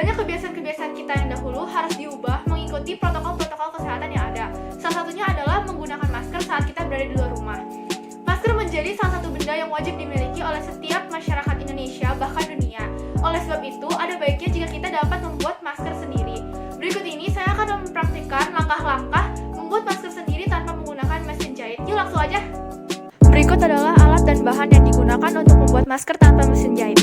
banyak kebiasaan-kebiasaan kita yang dahulu harus diubah mengikuti protokol-protokol kesehatan yang ada. Salah satunya adalah menggunakan masker saat kita berada di luar rumah. Masker menjadi salah satu benda yang wajib dimiliki oleh setiap masyarakat Indonesia, bahkan dunia. Oleh sebab itu, ada baiknya jika kita dapat membuat masker sendiri. Berikut ini saya akan mempraktikkan langkah-langkah membuat masker sendiri tanpa menggunakan mesin jahit. Yuk langsung aja! Berikut adalah alat dan bahan yang digunakan untuk membuat masker tanpa mesin jahit.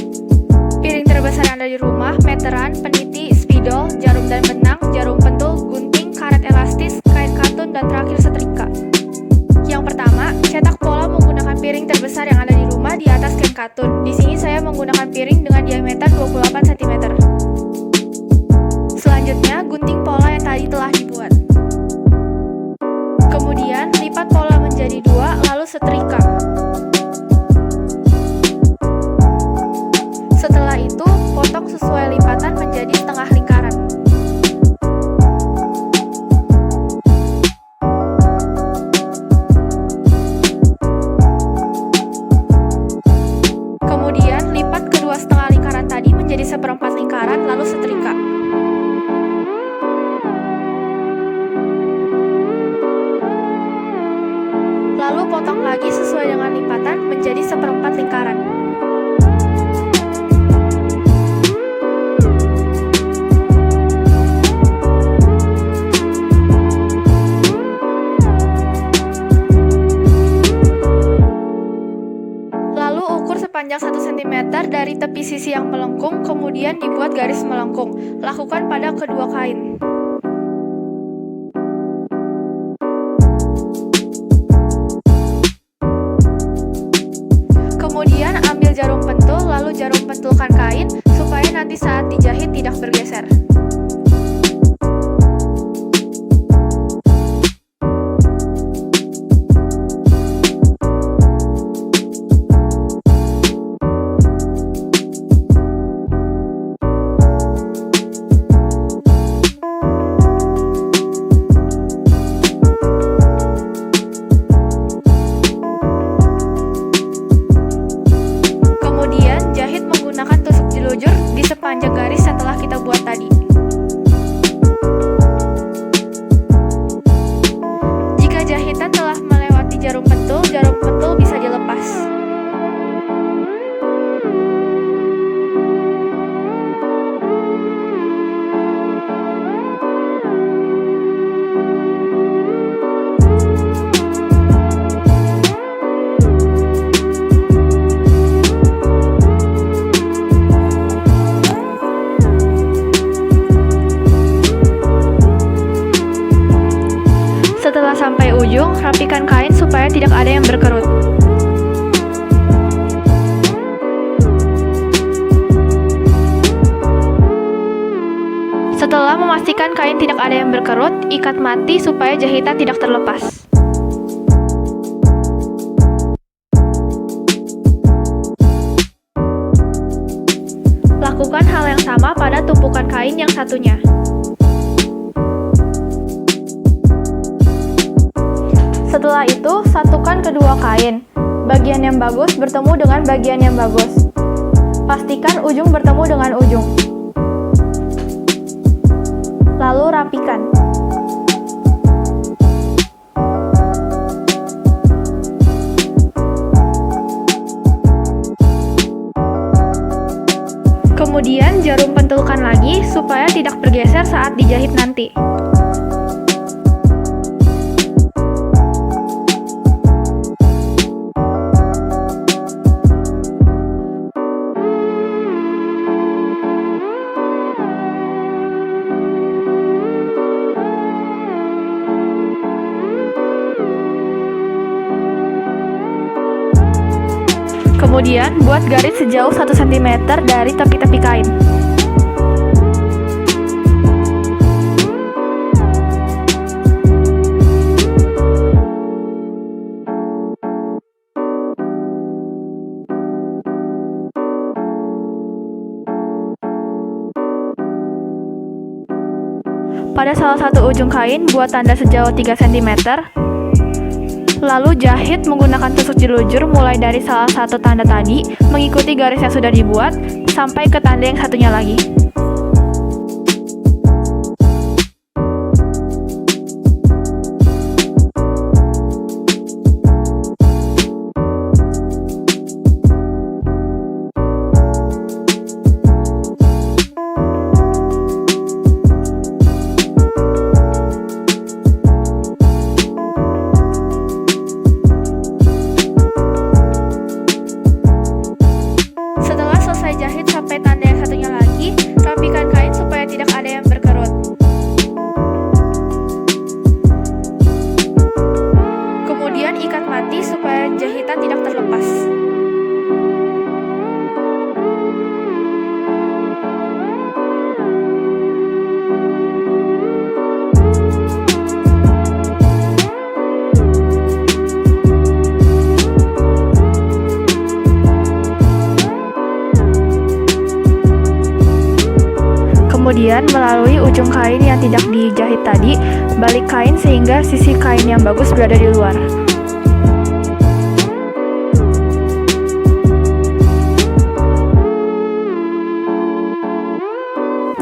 Piring terbesar yang ada di rumah, meteran, peniti, spidol, jarum dan benang, jarum pentul, gunting, karet elastis, kain katun, dan terakhir setrika. Yang pertama, cetak pola menggunakan piring terbesar yang ada di rumah di atas kain katun. Di sini saya menggunakan piring dengan diameter 28 cm. Selanjutnya, gunting pola yang tadi telah dibuat. Kemudian, lipat pola menjadi 2, lalu setrika. Setelah itu, potong sesuai lipatan menjadi setengah lingkaran. Kemudian, lipat kedua setengah lingkaran tadi menjadi seperempat lingkaran, lalu setrika. Lalu potong lagi sesuai dengan lipatan menjadi seperempat lingkaran. Lalu ukur sepanjang 1 cm dari tepi sisi yang melengkung, kemudian dibuat garis melengkung. Lakukan pada kedua kain. Kemudian ambil jarum pentul, lalu jarum pentulkan kain supaya nanti saat dijahit tidak bergeser. Gunakan tusuk jelujur di sepanjang garis yang telah kita buat tadi. Jika jahitan telah melewati jarum pentul bisa dilepas. Setelah sampai ujung, rapikan kain supaya tidak ada yang berkerut. Setelah memastikan kain tidak ada yang berkerut, ikat mati supaya jahitan tidak terlepas. Lakukan hal yang sama pada tumpukan kain yang satunya. Setelah itu, satukan kedua kain. Bagian yang bagus bertemu dengan bagian yang bagus. Pastikan ujung bertemu dengan ujung. Lalu rapikan. Kemudian jarum pentulkan lagi supaya tidak bergeser saat dijahit nanti. Kemudian, buat garis sejauh 1 cm dari tepi-tepi kain. Pada salah satu ujung kain, buat tanda sejauh 3 cm. Lalu jahit menggunakan tusuk jelujur mulai dari salah satu tanda tadi, mengikuti garis yang sudah dibuat, sampai ke tanda yang satunya lagi. Kemudian melalui ujung kain yang tidak dijahit tadi, balik kain sehingga sisi kain yang bagus berada di luar.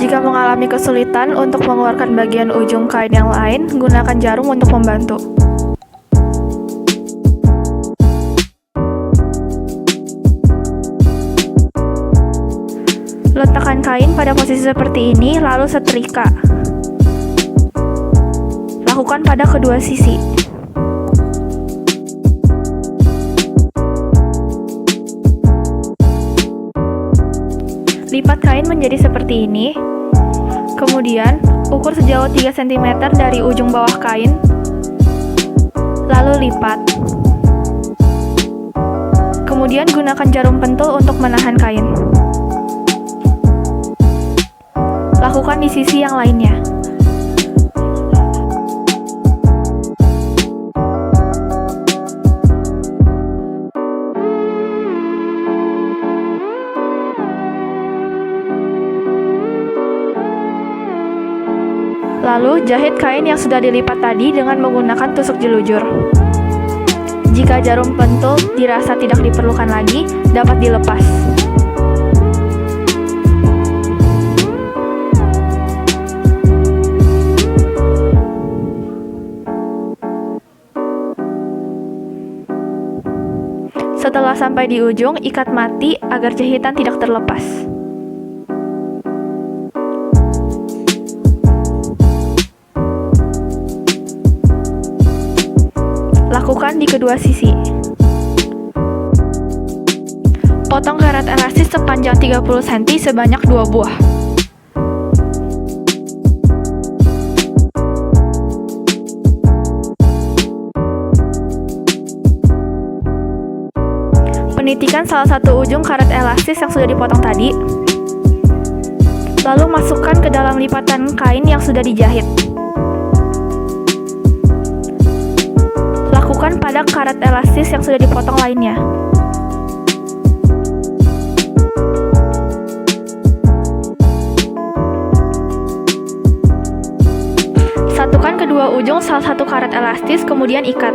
Jika mengalami kesulitan untuk mengeluarkan bagian ujung kain yang lain, gunakan jarum untuk membantu. Letakkan kain pada posisi seperti ini, lalu setrika. Lakukan pada kedua sisi. Lipat kain menjadi seperti ini. Kemudian, ukur sejauh 3 cm dari ujung bawah kain, lalu lipat. Kemudian gunakan jarum pentul untuk menahan kain. Lakukan di sisi yang lainnya. Lalu, jahit kain yang sudah dilipat tadi dengan menggunakan tusuk jelujur. Jika jarum pentul dirasa tidak diperlukan lagi, dapat dilepas. Setelah sampai di ujung, ikat mati agar jahitan tidak terlepas. Lakukan di kedua sisi. Potong karet elastis sepanjang 30 cm sebanyak 2 buah. Penitikan salah satu ujung karet elastis yang sudah dipotong tadi, lalu masukkan ke dalam lipatan kain yang sudah dijahit. Lakukan pada karet elastis yang sudah dipotong lainnya. Satukan kedua ujung salah satu karet elastis, kemudian ikat.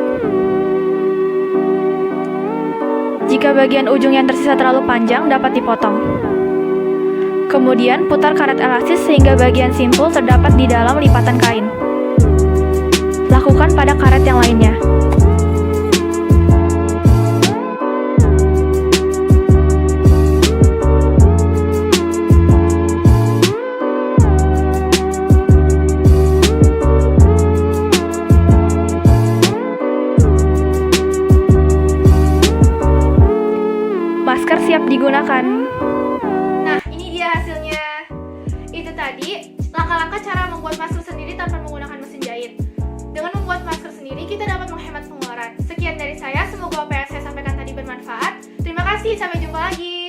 Jika bagian ujung yang tersisa terlalu panjang, dapat dipotong. Kemudian putar karet elastis sehingga bagian simpul terdapat di dalam lipatan kain. Lakukan pada karet yang lainnya. Masker siap digunakan. Nah, ini dia hasilnya. Itu tadi langkah-langkah cara membuat masker sendiri tanpa menggunakan mesin jahit. Dengan membuat masker sendiri, kita dapat menghemat pengeluaran. Sekian dari saya, semoga apa yang saya sampaikan tadi bermanfaat. Terima kasih, sampai jumpa lagi.